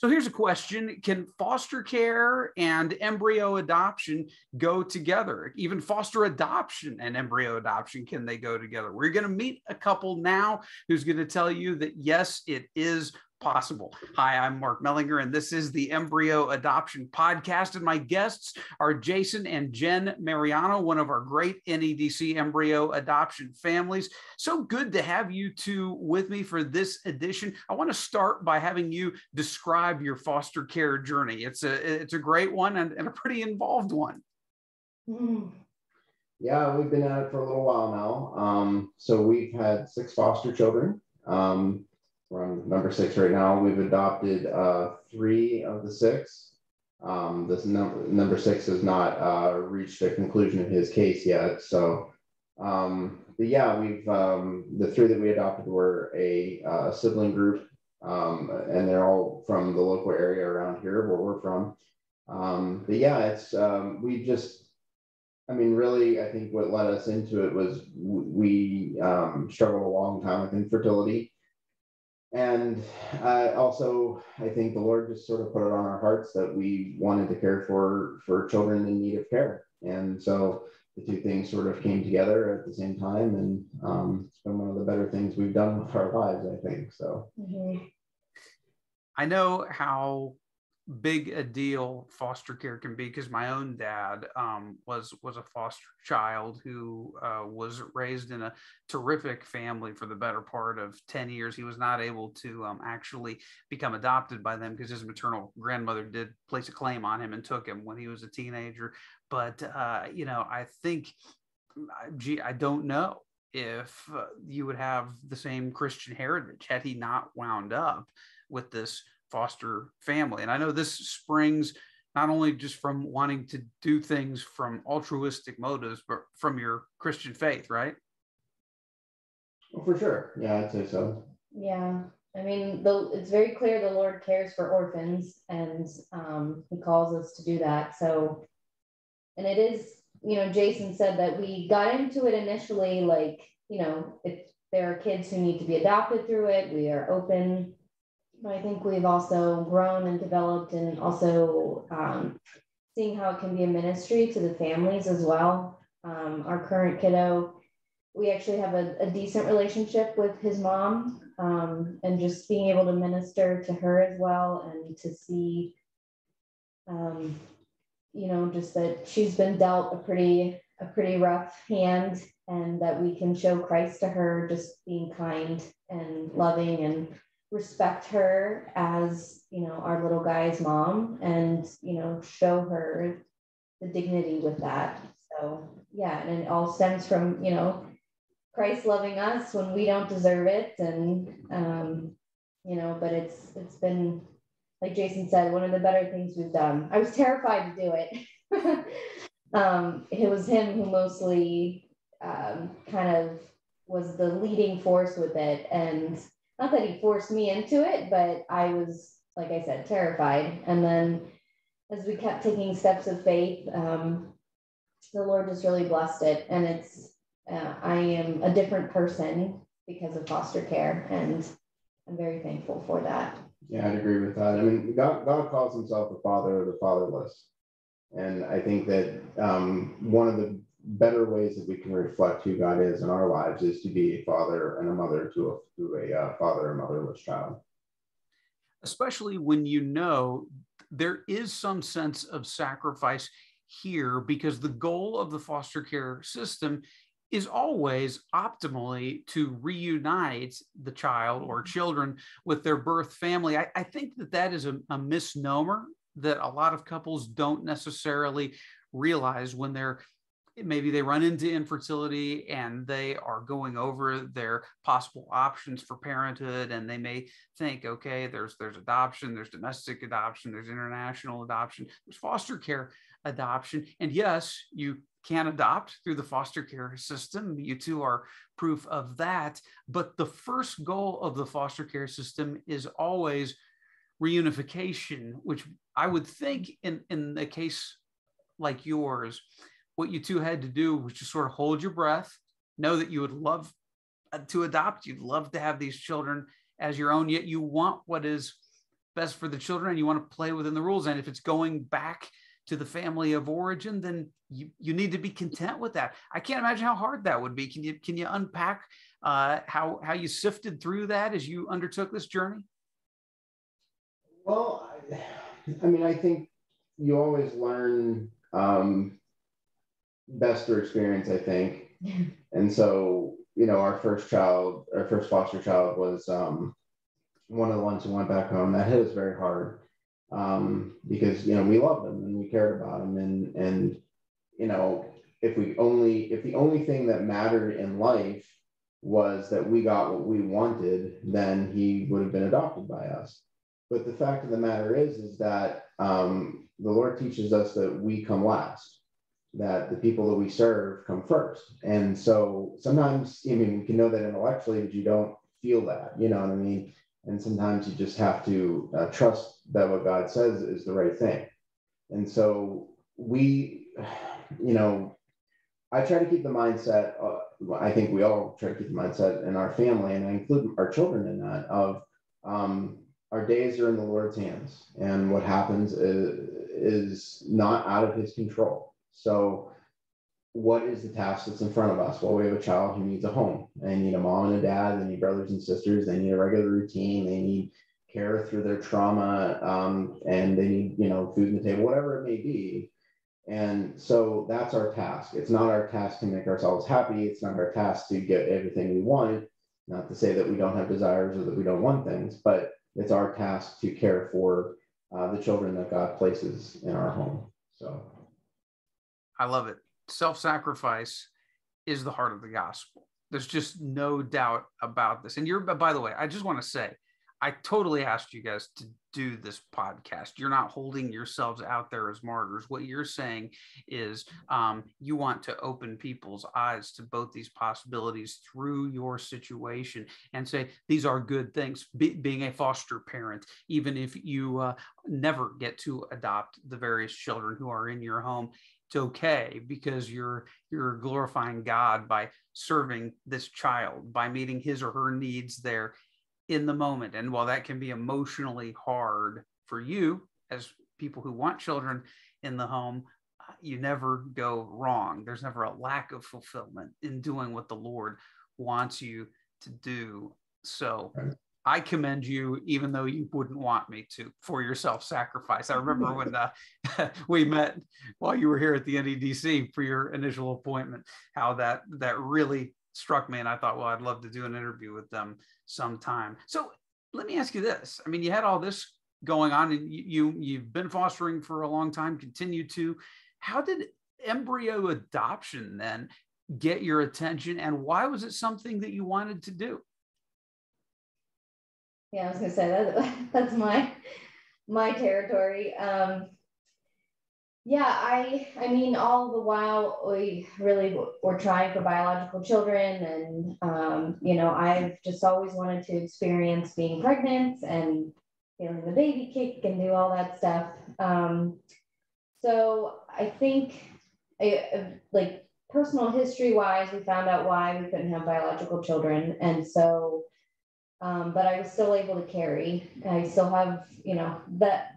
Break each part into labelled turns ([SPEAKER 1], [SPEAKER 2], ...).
[SPEAKER 1] So here's a question. Can foster care and embryo adoption go together? Even foster adoption and embryo adoption, can they go together? We're going to meet a couple now who's going to tell you that, yes, it is possible. Hi, I'm Mark Mellinger, and this is the Embryo Adoption Podcast. And my guests are Jason and Jen Mariano, one of our great NEDC embryo adoption families. So good to have you two with me for this edition. I want to start by having you describe your foster care journey. It's a great one and a pretty involved one.
[SPEAKER 2] Yeah, we've been at it for a little while now. So we've had 6 foster children. We're on number 6 right now. We've adopted 3 of the 6. This number 6 has not reached a conclusion of his case yet. So, but yeah, we've the 3 that we adopted were a sibling group, and they're all from the local area around here where we're from. But yeah, it's really, I think what led us into it was we struggled a long time with infertility. And also, I think the Lord just sort of put it on our hearts that we wanted to care for children in need of care. And so the 2 things sort of came together at the same time. And it's been one of the better things we've done with our lives, I think. So
[SPEAKER 1] I know how big a deal foster care can be, because my own dad was a foster child who was raised in a terrific family for the better part of 10 years. He was not able to actually become adopted by them because his maternal grandmother did place a claim on him and took him when he was a teenager. But I think, I don't know if you would have the same Christian heritage had he not wound up with this foster family. And I know this springs not only just from wanting to do things from altruistic motives, but from your Christian faith, right?
[SPEAKER 2] Well, for sure. Yeah, I'd say so.
[SPEAKER 3] Yeah. I mean, it's very clear the Lord cares for orphans, and he calls us to do that. So, and it is, Jason said that we got into it initially, like, if there are kids who need to be adopted through it, we are open. But I think we've also grown and developed, and also seeing how it can be a ministry to the families as well. Our current kiddo, we actually have a decent relationship with his mom, and just being able to minister to her as well, and to see, just that she's been dealt a pretty rough hand, and that we can show Christ to her, just being kind and loving and respect her as, our little guy's mom, and, show her the dignity with that. So yeah, and it all stems from, Christ loving us when we don't deserve it. And, but it's been, like Jason said, one of the better things we've done. I was terrified to do it. It was him who mostly kind of was the leading force with it. And not that he forced me into it, but I was, like I said, terrified. And then as we kept taking steps of faith, the Lord just really blessed it. And I am a different person because of foster care, and I'm very thankful for that.
[SPEAKER 2] Yeah, I'd agree with that. I mean, God calls himself the father of the fatherless. And I think that one of the better ways that we can reflect who God is in our lives is to be a father and a mother to a father and motherless child.
[SPEAKER 1] Especially when there is some sense of sacrifice here, because the goal of the foster care system is always optimally to reunite the child or children with their birth family. I think that is a misnomer that a lot of couples don't necessarily realize when maybe they run into infertility and they are going over their possible options for parenthood, and they may think, okay, there's adoption, there's domestic adoption, there's international adoption, there's foster care adoption. And yes, you can adopt through the foster care system. You two are proof of that. But the first goal of the foster care system is always reunification, which I would think in a case like yours, what you two had to do was just sort of hold your breath, know that you would love to adopt, you'd love to have these children as your own, yet you want what is best for the children, and you want to play within the rules. And if it's going back to the family of origin, then you need to be content with that. I can't imagine how hard that would be. Can you unpack how you sifted through that as you undertook this journey?
[SPEAKER 2] Well, I mean, I think you always learn best through experience, I think. And so, our first foster child was one of the ones who went back home. That hit us very hard because, we loved him and we cared about him. And if the only thing that mattered in life was that we got what we wanted, then he would have been adopted by us. But the fact of the matter is that the Lord teaches us that we come last, that the people that we serve come first. And so sometimes, you can know that intellectually, but you don't feel that, you know what I mean? And sometimes you just have to trust that what God says is the right thing. And so I try to keep the mindset, I think we all try to keep the mindset in our family, and I include our children in that, of our days are in the Lord's hands, and what happens is not out of his control. So what is the task that's in front of us? Well, we have a child who needs a home. They need a mom and a dad. They need brothers and sisters. They need a regular routine. They need care through their trauma, and they need, food on the table, whatever it may be. And so that's our task. It's not our task to make ourselves happy. It's not our task to get everything we want. Not to say that we don't have desires or that we don't want things, but it's our task to care for the children that God places in our home. So
[SPEAKER 1] I love it. Self-sacrifice is the heart of the gospel. There's just no doubt about this. And by the way, I just want to say, I totally asked you guys to do this podcast. You're not holding yourselves out there as martyrs. What you're saying is you want to open people's eyes to both these possibilities through your situation and say, these are good things. Being a foster parent, even if you never get to adopt the various children who are in your home, it's okay, because you're glorifying God by serving this child, by meeting his or her needs there in the moment. And while that can be emotionally hard for you as people who want children in the home, you never go wrong. There's never a lack of fulfillment in doing what the Lord wants you to do. So I commend you, even though you wouldn't want me to, for your self-sacrifice. I remember when we met while you were here at the NEDC for your initial appointment, how that really struck me. And I thought, well, I'd love to do an interview with them sometime. So let me ask you this. I mean, you had all this going on, and you've been fostering for a long time, continue to. How did embryo adoption then get your attention, and why was it something that you wanted to do?
[SPEAKER 3] Yeah, I was gonna say that's my territory. Yeah, I mean, all the while we really were trying for biological children, and I've just always wanted to experience being pregnant and feeling the baby kick and do all that stuff. So I think, like personal history wise, we found out why we couldn't have biological children, and so. But I was still able to carry. I still have,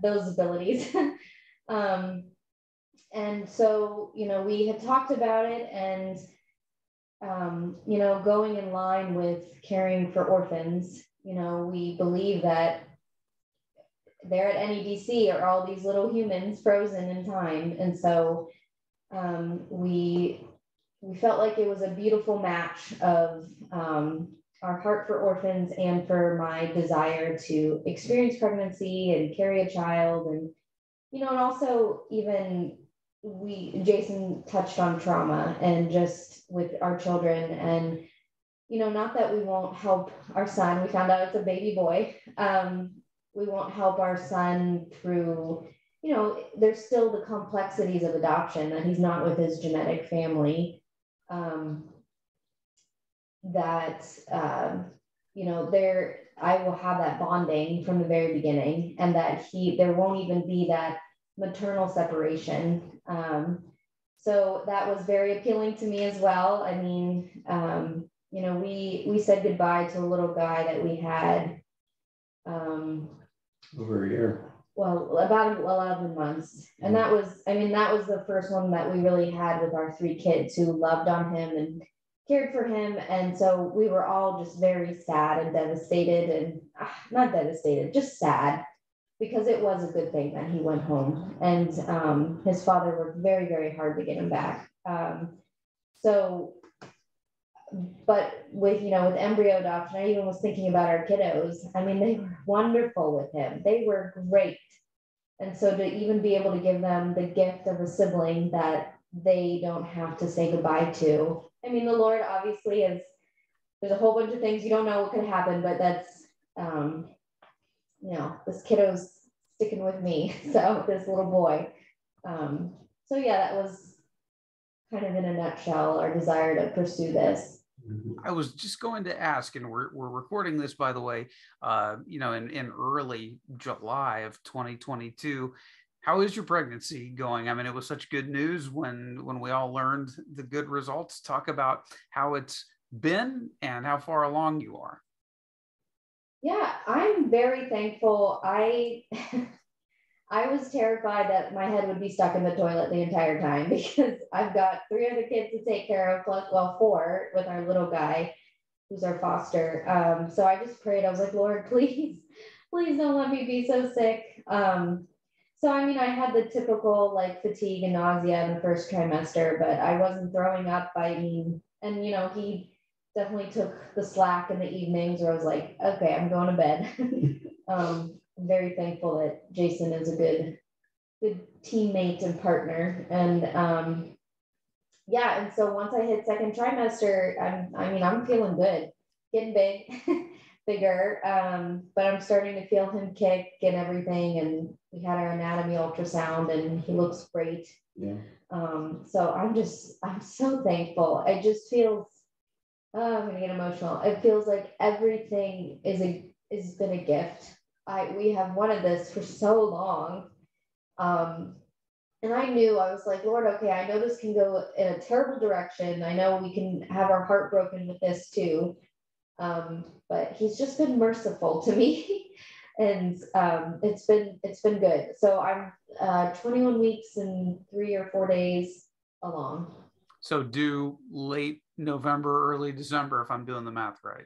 [SPEAKER 3] those abilities. And so, we had talked about it, and, going in line with caring for orphans, we believe that there at NEDC are all these little humans frozen in time. And so we felt like it was a beautiful match of our heart for orphans and for my desire to experience pregnancy and carry a child. And, and also even Jason touched on trauma and just with our children, and, not that we won't help our son. We found out it's a baby boy. We won't help our son through, there's still the complexities of adoption, that he's not with his genetic family. There I will have that bonding from the very beginning, and that there won't even be that maternal separation. So that was very appealing to me as well. I mean, we said goodbye to a little guy that we had
[SPEAKER 2] Over a year.
[SPEAKER 3] Well, about 11 months. And that was, I mean, that was the first one that we really had with our 3 kids who loved on him and cared for him. And so we were all just very sad and devastated, and not devastated, just sad, because it was a good thing that he went home. And his father worked very, very hard to get him back. So, but with, with embryo adoption, I even was thinking about our kiddos. I mean, they were wonderful with him. They were great. And so to even be able to give them the gift of a sibling that they don't have to say goodbye to. I mean, the Lord obviously is, there's a whole bunch of things you don't know what could happen, but that's, this kiddo's sticking with me. So this little boy. So yeah, that was kind of in a nutshell our desire to pursue this.
[SPEAKER 1] I was just going to ask, and we're recording this, by the way, in early July of 2022. How is your pregnancy going? I mean, it was such good news when we all learned the good results. Talk about how it's been and how far along you are.
[SPEAKER 3] Yeah, I'm very thankful. I was terrified that my head would be stuck in the toilet the entire time, because I've got 3 other kids to take care of, plus, 4 with our little guy, who's our foster. So I just prayed. I was like, Lord, please don't let me be so sick. So, I mean, I had the typical like fatigue and nausea in the first trimester, but I wasn't throwing up. And he definitely took the slack in the evenings where I was like, okay, I'm going to bed. I'm very thankful that Jason is a good teammate and partner. And and so once I hit second trimester, I'm feeling good, getting bigger, but I'm starting to feel him kick and everything. And we had our anatomy ultrasound and he looks great.
[SPEAKER 2] Yeah.
[SPEAKER 3] So I'm so thankful. It just feels, I'm gonna get emotional. It feels like everything has been a gift. We have wanted this for so long. And I knew, I was like, Lord, okay, I know this can go in a terrible direction. I know we can have our heart broken with this too. But he's just been merciful to me. And it's been good. So I'm 21 weeks and 3 or 4 days along.
[SPEAKER 1] So due late November, early December, if I'm doing the math right.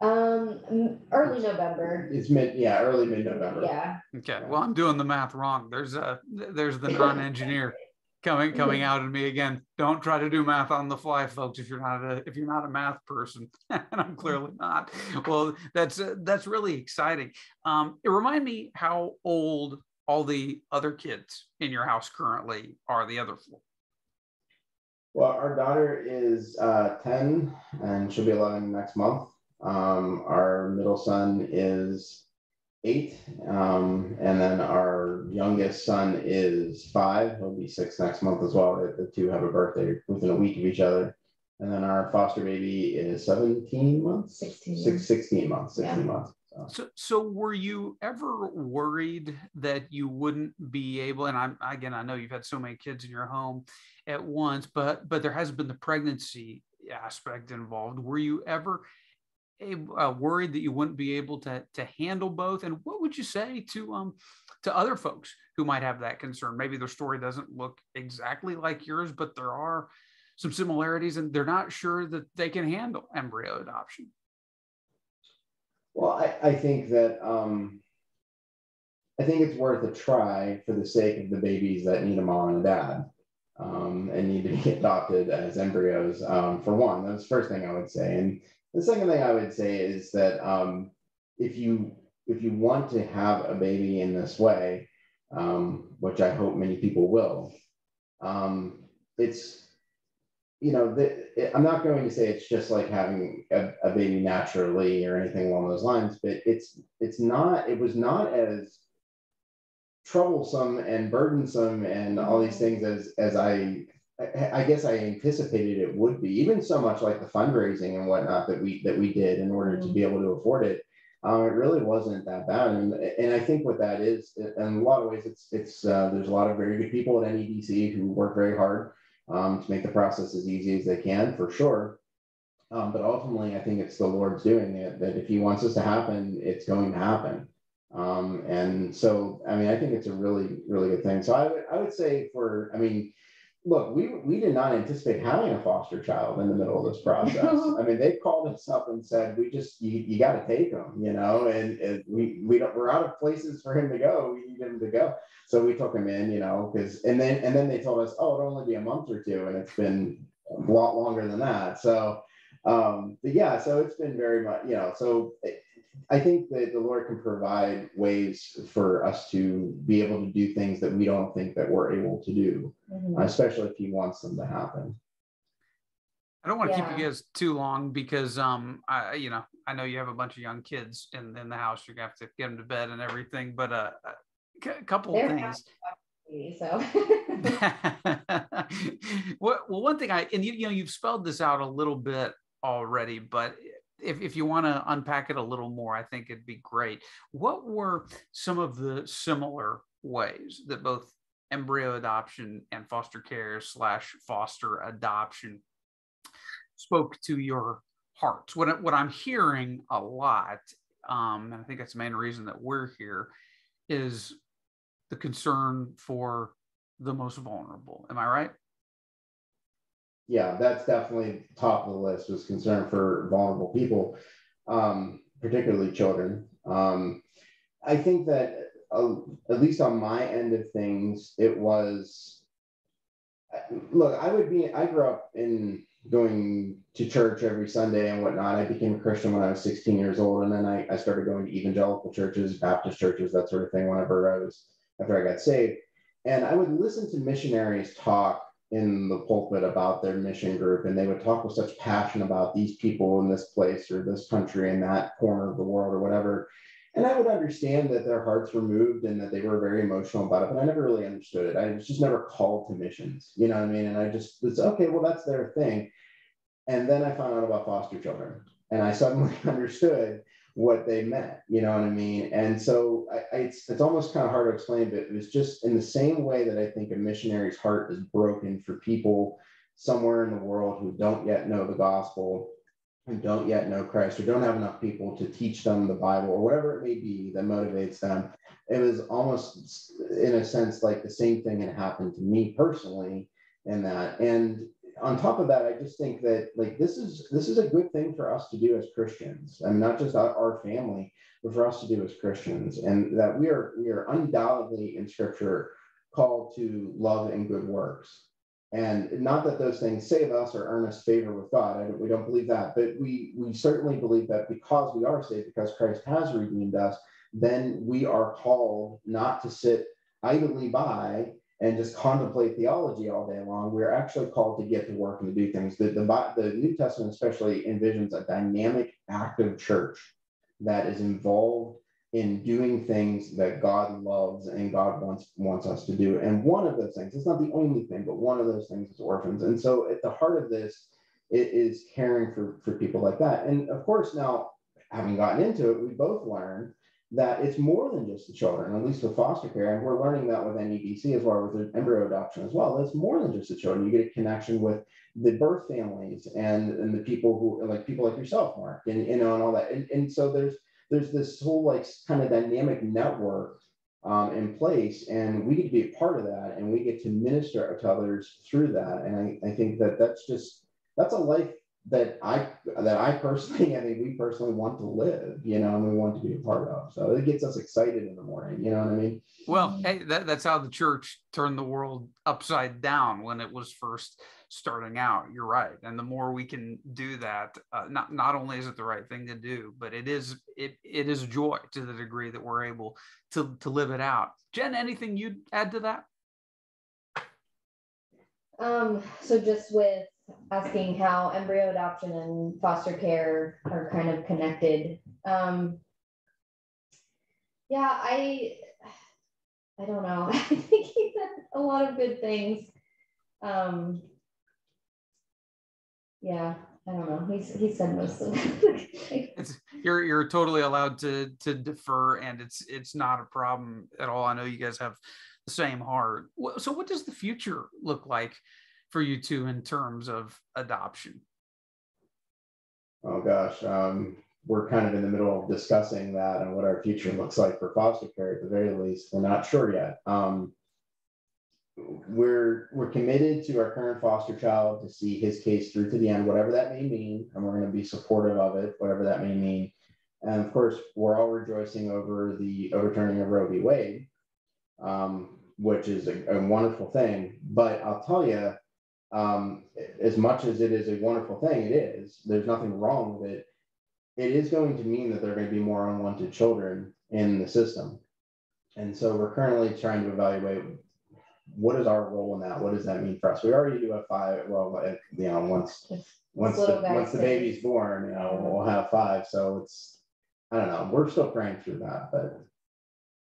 [SPEAKER 3] Early November.
[SPEAKER 2] It's early mid-November.
[SPEAKER 3] Yeah.
[SPEAKER 1] Okay. Well, I'm doing the math wrong. There's the non-engineer coming out at me again. Don't try to do math on the fly, folks, if you're not a math person. And I'm clearly not. Well, that's really exciting. It reminded me how old all the other kids in your house currently are, the other 4.
[SPEAKER 2] Well, our daughter is 10 and she'll be 11 next month. Our middle son is 8, and then our youngest son is 5. He'll be 6 next month as well. The 2 have a birthday within a week of each other. And then our foster baby is 17 months. 16 months.
[SPEAKER 1] So were you ever worried that you wouldn't be able, and I know you've had so many kids in your home at once, but there has been the pregnancy aspect involved. Were you ever worried that you wouldn't be able to handle both? And what would you say to other folks who might have that concern? Maybe their story doesn't look exactly like yours, but there are some similarities and they're not sure that they can handle embryo adoption.
[SPEAKER 2] Well, I think that I think it's worth a try for the sake of the babies that need a mom and a dad, and need to be adopted as embryos. For one, that's the first thing I would say. And the second thing I would say is that if you want to have a baby in this way, which I hope many people will, it's, I'm not going to say it's just like having a baby naturally or anything along those lines, but it was not as troublesome and burdensome and all these things as I guess I anticipated it would be. Even so much like the fundraising and whatnot that we did in order to be able to afford it. It really wasn't that bad. And I think what that is, in a lot of ways, it's there's a lot of very good people at NEDC who work very hard to make the process as easy as they can, for sure. But ultimately, I think it's the Lord's doing it, that if he wants this to happen, it's going to happen. And so, I mean, I think it's a really, really good thing. So I would say look, we did not anticipate having a foster child in the middle of this process. I mean, they called us up and said, you got to take him, and we're out of places for him to go. We need him to go. So we took him in, and then they told us, oh, it'll only be a month or two. And it's been a lot longer than that. So, but yeah, so it's been very much, I think that the Lord can provide ways for us to be able to do things that we don't think that we're able to do, especially if He wants them to happen.
[SPEAKER 1] I don't want to keep you guys too long because I know you have a bunch of young kids in the house. You're gonna have to get them to bed and everything. But a couple of things.
[SPEAKER 3] So
[SPEAKER 1] well, one thing you've spelled this out a little bit already, but if you want to unpack it a little more, I think it'd be great. What were some of the similar ways that both embryo adoption and foster care / foster adoption spoke to your hearts? What I'm hearing a lot, and I think that's the main reason that we're here, is the concern for the most vulnerable. Am I right?
[SPEAKER 2] Yeah, that's definitely top of the list, was concern for vulnerable people, particularly children. I think that at least on my end of things, it was, look, I grew up in going to church every Sunday and whatnot. I became a Christian when I was 16 years old. And then I started going to evangelical churches, Baptist churches, that sort of thing, after I got saved. And I would listen to missionaries talk in the pulpit about their mission group, and they would talk with such passion about these people in this place or this country in that corner of the world or whatever. And I would understand that their hearts were moved and that they were very emotional about it, but I never really understood it. I was just never called to missions, you know what I mean? And I just was, okay, well, that's their thing. And then I found out about foster children, and I suddenly understood what they meant, you know what I mean? And so it's almost kind of hard to explain, but it was just in the same way that I think a missionary's heart is broken for people somewhere in the world who don't yet know the gospel, who don't yet know Christ, or don't have enough people to teach them the Bible, or whatever it may be that motivates them. It was almost, in a sense, like the same thing had happened to me personally in that. And on top of that, I just think that, like, this is a good thing for us to do as Christians. I mean, not just our family, but for us to do as Christians, and that we are undoubtedly in Scripture called to love and good works. And not that those things save us or earn us favor with God. We don't believe that, but we certainly believe that because we are saved, because Christ has redeemed us, then we are called not to sit idly by and just contemplate theology all day long. We're actually called to get to work and to do things. The New Testament especially envisions a dynamic, active church that is involved in doing things that God loves and God wants us to do. And one of those things, it's not the only thing, but one of those things is orphans. And so at the heart of this, it is caring for people like that. And of course, now, having gotten into it, we both learned that it's more than just the children, at least with foster care. And we're learning that with NEDC as well, with embryo adoption as well. It's more than just the children. You get a connection with the birth families and the people who, like people like yourself, Mark, and all that. And so there's this whole like kind of dynamic network in place, and we get to be a part of that, and we get to minister to others through that. And I think that's a life that I personally, I think we personally want to live, and we want to be a part of. So it gets us excited in the morning, you know what I mean?
[SPEAKER 1] Well, hey, that's how the church turned the world upside down when it was first starting out. You're right. And the more we can do that, not only is it the right thing to do, but it is a joy to the degree that we're able to live it out. Jen, anything you'd add to that?
[SPEAKER 3] So just with asking how embryo adoption and foster care are kind of connected. Yeah, I don't know. I think he said a lot of good things. Yeah, I don't know. He said most of it.
[SPEAKER 1] You're totally allowed to defer, and it's not a problem at all. I know you guys have the same heart. So what does the future look like for you two in terms of adoption?
[SPEAKER 2] Oh gosh, we're kind of in the middle of discussing that and what our future looks like for foster care. At the very least, we're not sure yet. We're committed to our current foster child to see his case through to the end, whatever that may mean, and we're going to be supportive of it, whatever that may mean. And of course, we're all rejoicing over the overturning of Roe v. Wade, which is a wonderful thing. But I'll tell you, as much as it is a wonderful thing, it is, there's nothing wrong with it. It is going to mean that there are going to be more unwanted children in the system. And so we're currently trying to evaluate, what is our role in that? What does that mean for us? We already do have 5. Well, you know, once the baby's born, you know, we'll have 5. So it's, I don't know. We're still praying through that, but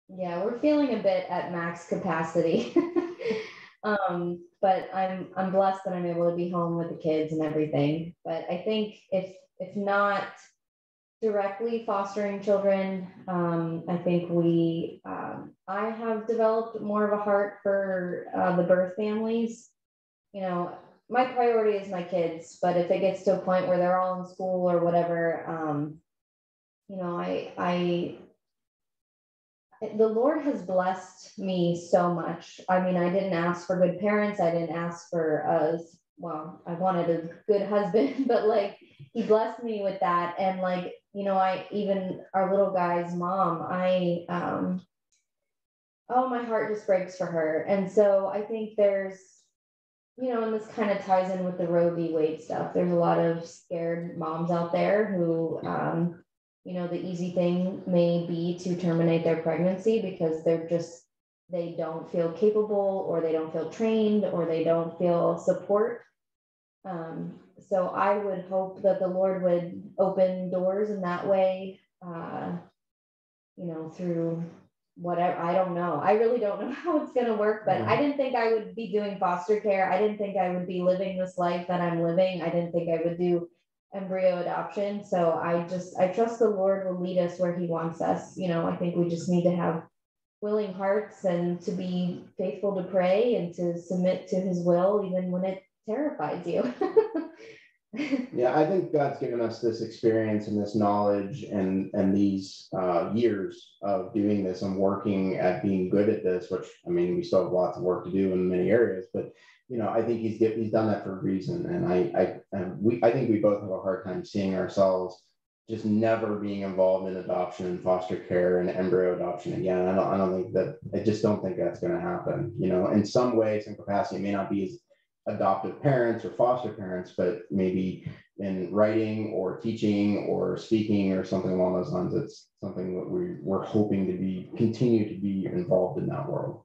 [SPEAKER 3] yeah, we're feeling a bit at max capacity. But I'm blessed that I'm able to be home with the kids and everything. But I think if not directly fostering children, I think I have developed more of a heart for the birth families. You know, my priority is my kids, but if it gets to a point where they're all in school or whatever, you know, the Lord has blessed me so much. I mean, I didn't ask for good parents. I didn't ask for well, I wanted a good husband, but like he blessed me with that. And like, you know, even our little guy's mom, oh, my heart just breaks for her. And so I think there's, you know, and this kind of ties in with the Roe v. Wade stuff. There's a lot of scared moms out there who, you know, the easy thing may be to terminate their pregnancy because they don't feel capable, or they don't feel trained, or they don't feel support. So I would hope that the Lord would open doors in that way, you know, through whatever. I don't know. I really don't know how it's going to work, but I didn't think I would be doing foster care. I didn't think I would be living this life that I'm living. I didn't think I would do embryo adoption. So I trust the Lord will lead us where he wants us. You know, I think we just need to have willing hearts and to be faithful to pray and to submit to his will, even when it terrifies you.
[SPEAKER 2] Yeah, I think God's given us this experience and this knowledge and these years of doing this and working at being good at this, which, I mean, we still have lots of work to do in many areas, but you know, I think he's done that for a reason. And I think we both have a hard time seeing ourselves just never being involved in adoption and foster care and embryo adoption again. I don't think that, I just don't think that's going to happen. You know, in some way, some capacity, it may not be as adoptive parents or foster parents, but maybe in writing or teaching or speaking or something along those lines. It's something that we're hoping to continue to be involved in that world.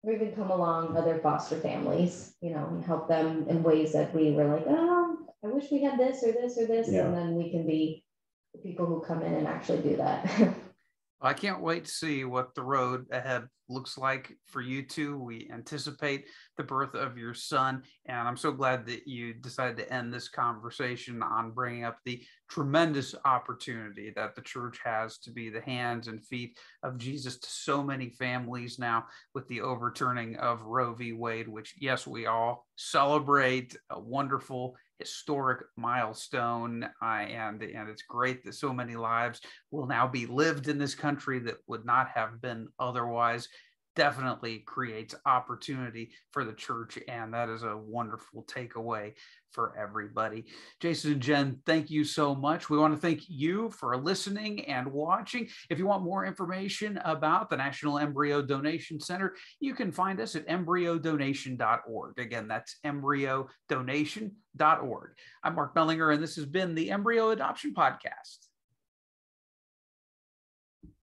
[SPEAKER 3] Or even come along other foster families, you know, and help them in ways that we were like, oh, I wish we had this or this or this. Yeah. And then we can be the people who come in and actually do that.
[SPEAKER 1] I can't wait to see what the road ahead looks like for you two. We anticipate the birth of your son, and I'm so glad that you decided to end this conversation on bringing up the tremendous opportunity that the church has to be the hands and feet of Jesus to so many families now with the overturning of Roe v. Wade, which, yes, we all celebrate, a wonderful historic milestone, and it's great that so many lives will now be lived in this country that would not have been otherwise. Definitely creates opportunity for the church, and that is a wonderful takeaway for everybody. Jason and Jen, thank you so much. We want to thank you for listening and watching. If you want more information about the National Embryo Donation Center, you can find us at embryodonation.org. Again, that's embryodonation.org. I'm Mark Mellinger, and this has been the Embryo Adoption Podcast.